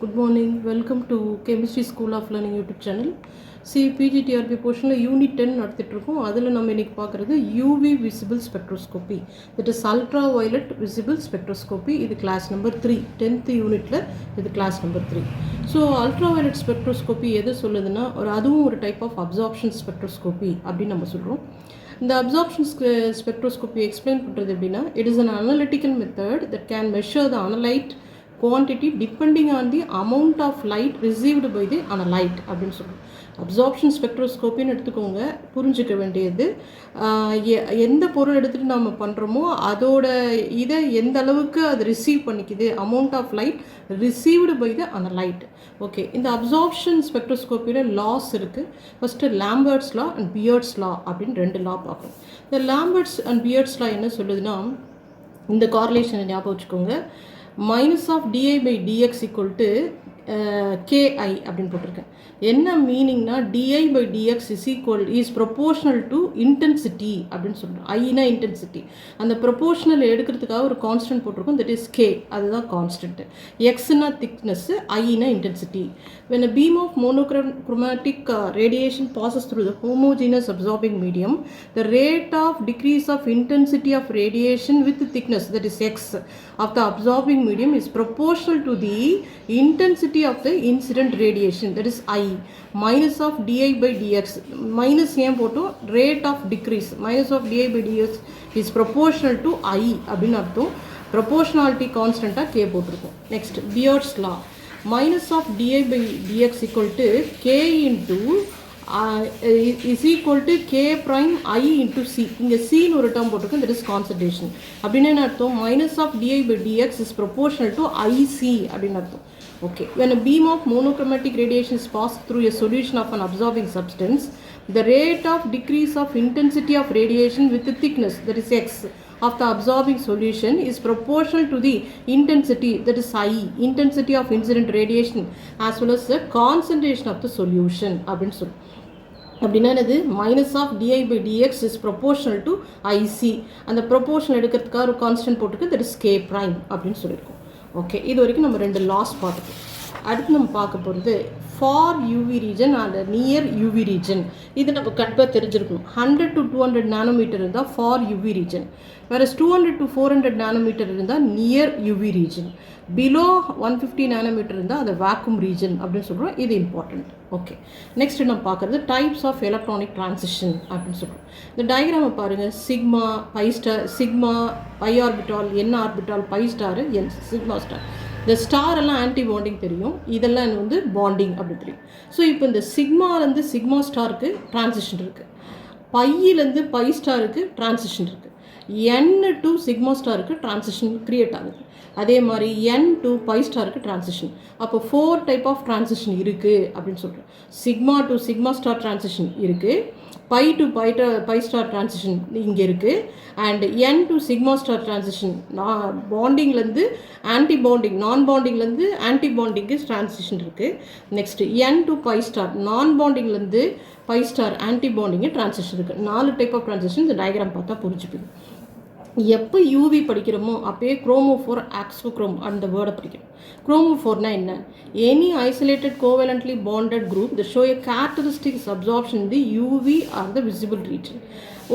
good morning. Welcome to Chemistry School of Learning YouTube channel. See, PGTRP portion Unit 10 நடத்திட்டு இருக்கோம். அதில் நம்ம இன்னைக்கு பார்க்குறது UV visible spectroscopy. That is ultraviolet visible spectroscopy. இது class number 3. 10th unitல இது class number 3. So, ultraviolet spectroscopy எது சொல்லுதுன்னா அதுவும் ஒரு type of absorption spectroscopy அப்படின்னு நம்ம சொல்கிறோம். இந்த absorption spectroscopy explain பண்ணுறது எப்படின்னா it is an analytical method that can measure the analyte quantity depending on the amount of light received by the analyte அப்படின்னு சொல்லுவோம். அப்சார்ப்ஷன் ஸ்பெக்ட்ரோஸ்கோப்பின்னு எடுத்துக்கோங்க. புரிஞ்சிக்க வேண்டியது எந்த பொருள் எடுத்துகிட்டு நம்ம பண்ணுறோமோ அதோட இதை எந்த அளவுக்கு அது ரிசீவ் பண்ணிக்குது, amount of light received by the analyte. Okay, இந்த அப்சார்ப்ஷன் ஸ்பெக்ட்ரோஸ்கோப்பியில் லாஸ் இருக்குது. First Lambert's law and Beer's law அப்படின்னு 2 லா பார்க்கணும். இந்த லாம்பர்ட்ஸ் அண்ட் பியர்ட்ஸ் லா என்ன சொல்லுதுன்னா, இந்த கார்லேஷனை ஞாபகம் வச்சுக்கோங்க. minus of di by dx equal to ki அப்படின்னு போட்டிருக்கேன். என்ன மீனிங்னா di by dx is proportional to intensity அப்படின்னு சொல்கிறோம். ஐனா இன்டென்சிட்டி, அந்த ப்ரொபோர்ஷனல் எடுக்கிறதுக்காக ஒரு கான்ஸ்டன்ட் போட்டிருக்கோம், தட் இஸ் k, அதுதான் கான்ஸ்டன்ட். எக்ஸ்னா திக்னஸ், ஐனா intensity. when a beam of monochromatic radiation passes through the homogeneous absorbing medium, the rate of decrease of intensity of radiation with thickness, that is x, of the absorbing medium is proportional to the intensity of the incident radiation, that is I, minus of di by dx. minus ஏன் போட்டோம், rate of decrease, minus of di by dx is proportional to I அப்படின்னு அர்த்தம். proportionality கான்ஸ்டண்ட்டாக k போட்டிருக்கோம். Next beards law, minus of di by dx equal to k into is equal to k prime I into c. இங்கே c ஒரு term போட்டிருக்கோம், that is concentration. அப்படின்னு என்ன அர்த்தம், minus of di by dx is proportional to IC அப்படின்னு அர்த்தம். Okay, when a beam of monochromatic radiation is passed through a solution of an absorbing substance, the rate of decrease of intensity of radiation with the thickness, that is x, of the absorbing solution is proportional to the intensity, that is I, intensity of incident radiation, as well as the concentration of the solution அப்படின்னு சொல்லுவோம். அப்படின்னா என்னது, minus of DI by DX is proportional to IC. அந்த proportional எடுக்கிறதுக்காக ஒரு constant போட்டுருக்கு, that is K prime அப்படின்னு சொல்லியிருக்கோம். ஓகே, இது வரைக்கும் நம்ம 2 லாஸ் பார்த்துக்கோம். அடுத்து நம்ம பார்க்க போகிறது for UV region and near UV region. இது நம்ம கண்டிப்பாக தெரிஞ்சிருக்கணும். 100 to 200 நானோமீட்டர் இருந்தால் ஃபார் யூவி ரீஜன், வேறு 200 to 400 நானோமீட்டர் இருந்தால் near UV region, below 150 nanometre இருந்தால் அது வேக்யூம் ரீஜன் அப்படின்னு சொல்கிறோம். இது இம்பார்ட்டண்ட். ஓகே, நெக்ஸ்ட் நம்ம பார்க்குறது டைப்ஸ் ஆஃப் எலக்ட்ரானிக் டிரான்சிஷன் அப்படின்னு சொல்கிறோம். இந்த டயக்ராமை பாருங்கள். Sigma, pi star, sigma, pi orbital, n orbital, pi star, n sigma star. இந்த ஸ்டார் எல்லாம் ஆன்டி பாண்டிங் தெரியும், இதெல்லாம் வந்து பாண்டிங் அப்படின்னு தெரியும். ஸோ இப்போ இந்த சிக்மாலேருந்து சிக்மா ஸ்டாருக்கு டிரான்சிஷன் இருக்குது, பையிலேருந்து பை ஸ்டாருக்கு டிரான்சிஷன் இருக்குது, என் டு சிக்மா ஸ்டாருக்கு டிரான்சிஷன் க்ரியேட் ஆகுது. அதே மாதிரி என் டு பை ஸ்டாருக்கு டிரான்சிஷன். அப்போ 4 டைப் ஆஃப் டிரான்சிஷன் இருக்குது அப்படின்னு சொல்கிறேன். Sigma to sigma star transition இருக்குது, pi to pi star transition இங்கே இருக்குது, and n to sigma star transition பாண்டிங்லேருந்து ஆன்டி பாண்டிங், நான் பாண்டிங்லேருந்து ஆன்டி பாண்டிங்கு டிரான்சிஷன் இருக்குது. Next n to pi star, நான் பாண்டிங்லேருந்து பை ஸ்டார் ஆன்டி பாண்டிங்கு டிரான்சிஷன் இருக்குது. 4 டைப் ஆஃப் டிரான்சிஷன் இந்த டயக்ராம் பார்த்தா புரிஞ்சுப்பீங்க. எப்போ யூவி படிக்கிறோமோ அப்போயே குரோமோஃபோர், ஆக்சோக்ரோம் அந்த வேர்டை படிக்கணும். குரோமோஃபோர்னா என்ன, any isolated covalently bonded group the show a characteristics absorption the UV or the visible region.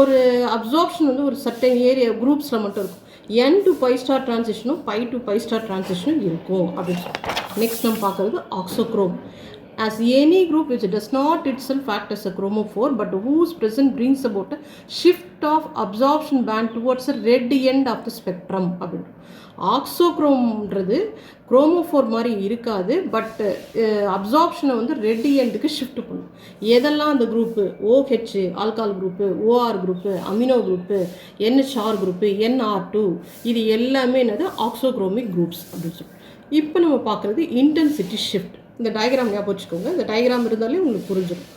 ஒரு அப்சார்ப்ஷன் வந்து ஒரு சர்டன் ஏரியா குரூப்ஸில் மட்டும் இருக்கும். என் டு பை ஸ்டார் டிரான்சிஷனும் பை டு பை ஸ்டார் டிரான்சிஷனும் இருக்கும் அப்படின்னு சொல்லுவோம். நெக்ஸ்ட் நம்ம பார்க்குறது ஆக்சோக்ரோம். As any group which does not itself act as a chromophore but whose presence brings about a shift of absorption band towards the red end of the spectrum அப்படின்னு. ஆக்சோக்ரோம்ன்றது குரோமோஃபோர் மாதிரி இருக்காது, but அப்சார்ப்ஷனை வந்து ரெட் எண்டுக்கு shift பண்ணும். எதெல்லாம் அந்த group, OH alcohol group, OR group, amino group, NHR group, NR2, இது எல்லாமே என்னது ஆக்சோக்ரோமிக் குரூப்ஸ் அப்படின்னு சொல்லுவோம். இப்போ நம்ம பார்க்குறது இன்டென்சிட்டி ஷிஃப்ட். இந்த டயக்ராம் ஞாபகம் வச்சுக்கோங்க. இந்த டயக்ராம் இருந்தாலே உங்களுக்கு புரிஞ்சிடும்.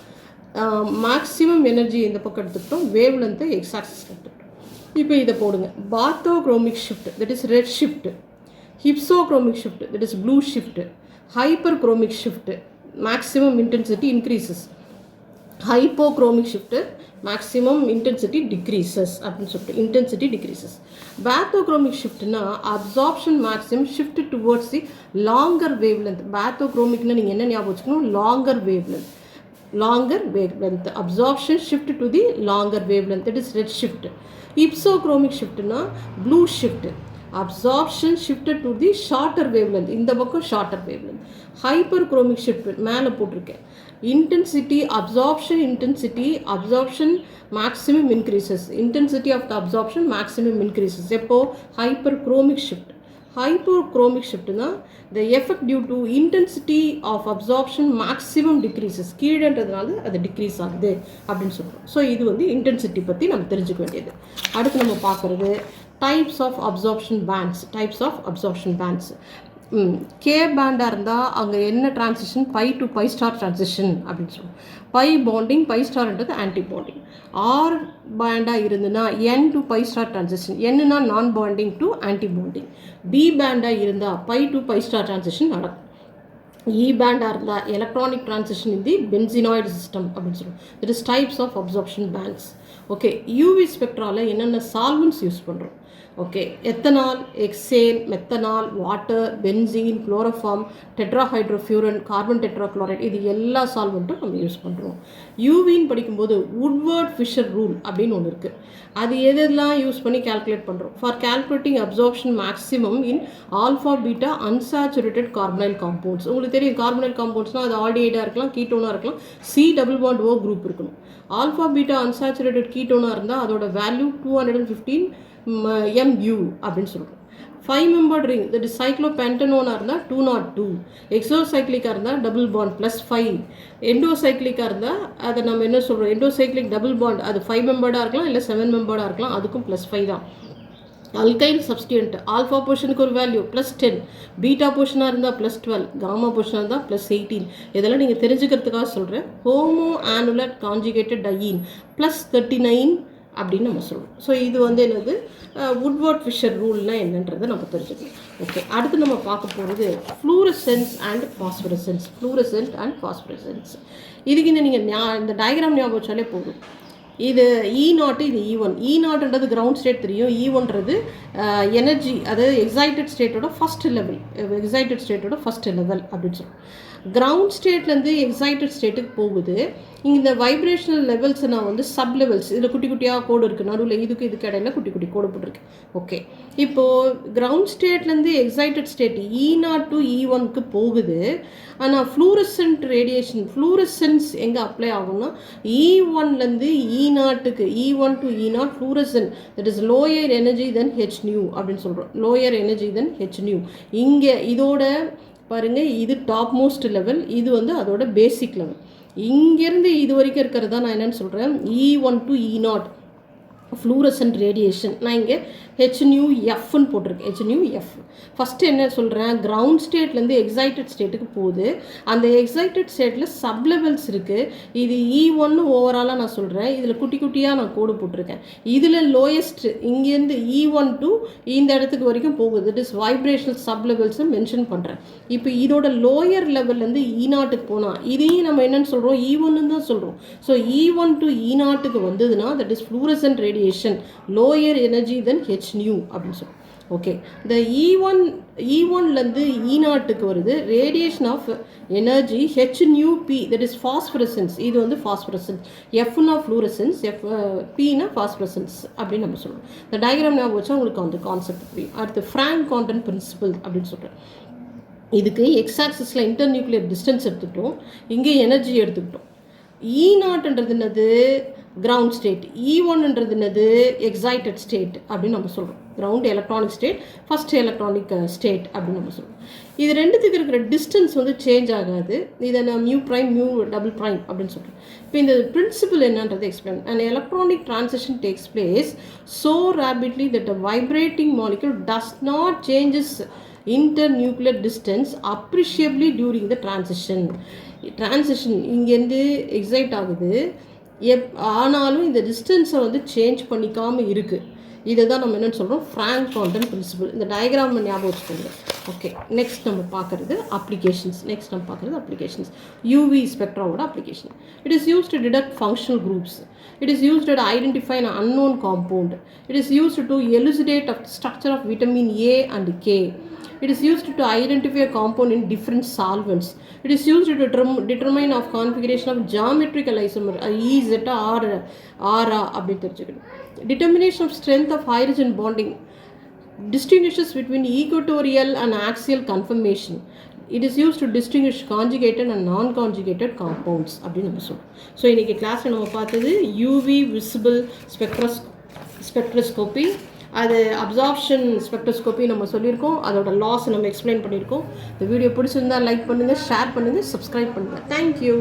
மேக்ஸிமம் எனர்ஜி இந்த பக்கம் எடுத்துக்கிட்டோம், வேவ் லென்த்தை எக்ஸ் ஆக்சிஸ் எடுத்துக்கிட்டோம். இப்போ இதை போடுங்க. Bathochromic shift, that is red shift. Hypsochromic shift, that is blue shift. Hyperchromic shift, maximum intensity increases. Hypochromic shift maximum intensity decreases அப்படின்னு சொல்லிட்டு இன்டென்சிட்டி டிக்ரீசஸ். பேத்தோக்ரோமிக் ஷிஃப்ட்னா absorption maximum shift towards the longer wavelength. பேத்தோக்ரோமிக்னா நீங்கள் என்ன ஞாபகம் வச்சுக்கணும், longer wavelength absorption shift to the longer wavelength, that is red shift. Ipsochromic shift na blue shift, absorption shifted to the shorter wavelength, இந்த பக்கம் shorter wavelength. Hyperchromic shift மேலே போட்டிருக்கேன். Intensity absorption maximum increases, intensity of the absorption maximum increases. எப்போ hyperchromic shift. Hypochromic shift na the effect due to intensity of absorption maximum decreases, கீழன்றதுனால அது degrees ஆகுது அப்படின்னு சொல்கிறோம். So இது வந்து இன்டென்சிட்டி பற்றி நம்ம தெரிஞ்சுக்க வேண்டியது. அடுத்து நம்ம பார்க்குறது types of absorption bands. K பேண்டாக இருந்தால் அங்கே என்ன transition, pi to pi star transition அப்படின்னு சொல்லுவோம். பை பாண்டிங், பை ஸ்டார்ன்றது ஆன்டி பாண்டிங். ஆர் பேண்டாக இருந்துன்னா n to pi star transition, என்னன்னா non bonding to anti bonding. B பேண்டாக இருந்தால் pi to pi star transition நடக்கும். இ பேண்டாக இருந்தால் electronic transition in the benzenoid system அப்படின்னு சொல்லுவோம். It is types of absorption bands. Okay, UV ஸ்பெக்ட்ராவில் என்னென்ன solvents use பண்ணுறோம். Okay, ethanol, hexane, methanol, water, benzene, chloroform, tetrahydrofuran, carbon tetrachloride, இது எல்லா சால்வெண்ட்டும் நம்ம யூஸ் பண்ணுறோம். யூவின்னு படிக்கும்போது வுட்வர்ட் ஃபிஷர் ரூல் அப்படின்னு ஒன்று இருக்குது. அது எதெல்லாம் யூஸ் பண்ணி கால்குலேட் பண்ணுறோம். For calculating absorption maximum in alpha beta unsaturated carbonyl compounds. உங்களுக்கு தெரியும் கார்பனைல் காம்பவுண்ட்ஸ்னால் அது ஆல்டிஹைடாக இருக்கலாம், கீட்டோனாக இருக்கலாம், C double bond O group இருக்கணும். ஆல்ஃபா பீட்டா அன்சாச்சுரேட்டட் கீட்டோனாக இருந்தால் அதோட வேல்யூ 215 MU அப்படின்னு சொல்கிறோம். 5 மெம்பர்ட் ரிங், தட் இஸ் சைக்ளோபென்டனோனாக இருந்தால் 202, எக்ஸோசைக்ளிக்காக இருந்தால் டபுள் பாண்ட் +5, எண்டோசைக்ளிக்காக இருந்தால் அதை நம்ம என்ன சொல்கிறோம், எண்டோசைக்ளிக் டபுள் பாண்ட் அது 5 மெம்பர்டாக இருக்கலாம், இல்லை 7 மெம்பர்டாக இருக்கலாம், அதுக்கும் +5 தான். அல்கைல் சப்ஸ்டியன்ட் ஆல்ஃபா போர்ஷனுக்கு ஒரு வேல்யூ +10, பீட்டா போர்ஷனாக இருந்தால் +12, காமா போர்ஷனாக இருந்தால் +18. இதெல்லாம் நீங்கள் தெரிஞ்சுக்கிறதுக்காக சொல்கிறேன். ஹோமோ ஆனுலர் கான்ஜுகேட்டட் டையின் +39 அப்படின்னு நம்ம சொல்லுவோம். ஸோ இது வந்து என்னது, வுட்வர்ட் ஃபிஷர் ரூல்னால் என்னன்றதை நம்ம தெரிஞ்சுக்கலாம். ஓகே, அடுத்து நம்ம பார்க்க போகிறது ஃப்ளூரசன்ஸ் அண்ட் ஃபாஸ்பரசன்ஸ். இதுக்கு நீங்கள் இந்த டயக்ராம் ஞாபகம் வச்சாலே போதும். இது E0, இது E1. E0ன்றது கிரவுண்ட் ஸ்டேட் தெரியும், E1ன்றது எனர்ஜி, அதாவது எக்ஸைட்டட் ஸ்டேட்டோட ஃபஸ்ட் லெவல் அப்படின்னு சொல்லுவோம். கிரவுண்ட் ஸ்டேட்லேருந்து எக்ஸைட்டட் ஸ்டேட்டுக்கு போகுது. இந்த வைப்ரேஷனல் லெவல்ஸை நான் வந்து சப் லெவல்ஸ், இதில் குட்டி குட்டியாக கோடு இருக்குது, நடுவில் இதுக்கு இடையில குட்டி குட்டி கோடு போட்டிருக்கு. ஓகே, இப்போது கிரவுண்ட் ஸ்டேட்லேருந்து எக்ஸைட்டட் ஸ்டேட் E0 டு E1க்கு போகுது. ஆனால் ஃப்ளூரசன்ஸ் எங்கே அப்ளை ஆகும்னா E1லேருந்து E0க்கு, E1 to E0 fluorescence, that is lower energy than Hν அப்படின்னு சொல்கிறோம். Lower energy than Hν. இங்கே இதோட பாருங்கள், இது டாப் மோஸ்ட் லெவல், இது வந்து அதோட பேசிக் லெவல். இங்கேருந்து இது வரைக்கும் இருக்கிறது தான் நான் என்னென்னு சொல்கிறேன், E1 to E0 fluorescent radiation. நான் இங்கே HνFன்னு போட்டிருக்கேன். HνF ஃபஸ்ட்டு என்ன சொல்கிறேன், கிரவுண்ட் ஸ்டேட்லேருந்து எக்ஸைட்டட் ஸ்டேட்டுக்கு போகுது. அந்த எக்ஸைட்டட் ஸ்டேட்டில் சப் லெவல்ஸ் இருக்குது. இது E1 ஓவராலாக நான் சொல்கிறேன். இதில் குட்டி குட்டியாக நான் கோடு போட்டிருக்கேன். இதில் லோயஸ்ட் இங்கேருந்து E1 டு இந்த இடத்துக்கு வரைக்கும் போகுது. இட் இஸ் வைப்ரேஷனல் சப் லெவல்ஸை மென்ஷன் பண்ணுறேன். இப்போ இதோட லோயர் லெவல்லேருந்து E0க்கு போனால் இதையும் நம்ம என்னென்னு சொல்கிறோம், E1ன்னு தான் சொல்கிறோம். ஸோ E1 டு E0க்கு வந்ததுன்னா that is fluorescent radiation, lower energy than Hν அப்படின்னு சொல்லுவோம். ஓகே, இந்த E1லேருந்து E0க்கு வருது radiation of energy HνP, that is phosphorescence. இது வந்து ஃபாஸ்பரசன்ஸ். Fனா ஃப்ளூரசன்ஸ், Pனா ஃபாஸ்பரசன்ஸ் அப்படின்னு நம்ம சொல்லுவோம். இந்த டயக்ராம் ஞாபகம் வச்சா உங்களுக்கு அந்த கான்செப்ட் புரியும். அடுத்து ஃப்ராங்க் கான்டன் பிரின்சிபல் அப்படின்னு சொல்கிறேன். இதுக்கு எக்ஸ் ஆக்சிஸில் இன்டர் நியூக்ளியர் டிஸ்டன்ஸ் எடுத்துக்கிட்டோம், இங்கே எனர்ஜி எடுத்துக்கிட்டோம். E0ன்றது என்னது, கிரவுண்ட் ஸ்டேட். E1ன்றது என்னது, எக்ஸைட்டட் ஸ்டேட் அப்படின்னு நம்ம சொல்கிறோம். Ground electronic state, first electronic state அப்படின்னு நம்ம சொல்கிறோம். இது ரெண்டுத்துக்கு இருக்கிற டிஸ்டன்ஸ் வந்து சேஞ்ச் ஆகாது. இதை நான் μ' μ டபுள் ப்ரைம் அப்படின்னு சொல்கிறேன். இப்போ இந்த பிரின்சிபல் என்னன்றது explain. And electronic transition takes place so rapidly that a vibrating molecule does not changes internuclear distance appreciably during the transition. இங்கேருந்து எக்ஸைட் ஆகுது, ஆனாலும் இந்த டிஸ்டன்ஸை வந்து சேஞ்ச் பண்ணிக்காமல் இருக்குது. இதை தான் நம்ம என்னென்னு சொல்கிறோம், ஃப்ராங்க் கான்டன் பிரின்சிபல். இந்த டயக்ராம் ஞாபகம் வச்சுக்கோங்க. ஓகே, நெக்ஸ்ட் நம்ம பார்க்குறது அப்ளிகேஷன்ஸ். யூவி ஸ்பெக்ட்ராவோட application. It is used to detect functional groups. It is used to identify an unknown compound. It is used to elucidate the structure of vitamin A and K. It is used to identify a compound in different solvents. It is used to determine of configuration of geometrical isomer E, Z, R, அப்படி தெரிஞ்சுக்கணும். Determination of strength of hydrogen bonding. Distinguishes between equatorial and axial conformation. It is used to distinguish conjugated and non-conjugated compounds அப்படின்னு நம்ம சொல்லுவோம். So இன்றைக்கி கிளாஸில் நம்ம பார்த்தது UV visible spectroscopy, அது அப்சார்ப்ஷன் ஸ்பெக்ட்ரோஸ்கோப்பி நம்ம சொல்லியிருக்கோம். அதோட லாஸ் நம்ம எக்ஸ்பிளைன் பண்ணியிருக்கோம். இந்த வீடியோ பிடிச்சிருந்தால் லைக் பண்ணுங்கள், ஷேர் பண்ணுங்கள், சப்ஸ்கிரைப் பண்ணுங்கள். தேங்க்யூ.